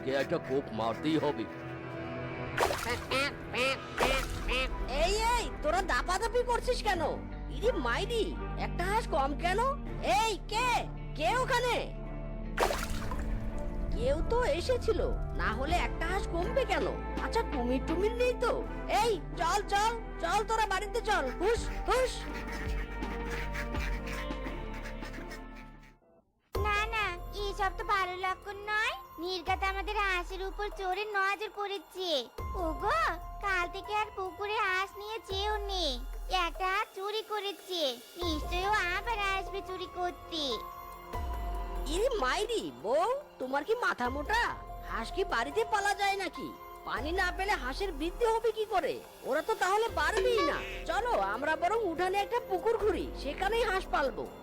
আজকে একটা কোপ মারতেই হবে। এই এই তোরা দাপাদাপি করছিস কেন? ইরি মাইরি, একটা হাঁস কম কেন? এই কে কে ওখানে? কেউ তো এসেছিল, না হলে একটা হাঁস কমবে কেন? আচ্ছা কুমির টুমির নেই তো? এই চল চল চল তোরা বাড়িতে চল, হুস হুস। না না, এসব তো ভালো লক্ষণ নয়। নির্গাত আমাদের হাঁসের উপর চোরের নজর করেছে। ওগো, কাল থেকে আর পুকুরে হাঁস নিয়ে যেও নে। একটা হাঁস চুরি করেছে, নিশ্চয়ই ও আবার আসবে চুরি করতে। ইরি মাইরি বউ, তোমার কি মাথা মোটা? হাঁস কি বাড়িতে পালা যায় নাকি? পানি না পেলে হাঁসের বৃদ্ধি হবে কি করে? ওরা তো তাহলে বাড়বেই না। চলো আমরা বরং উঠানে একটা পুকুর খুঁড়ি, সেখানেই হাঁস পালবো।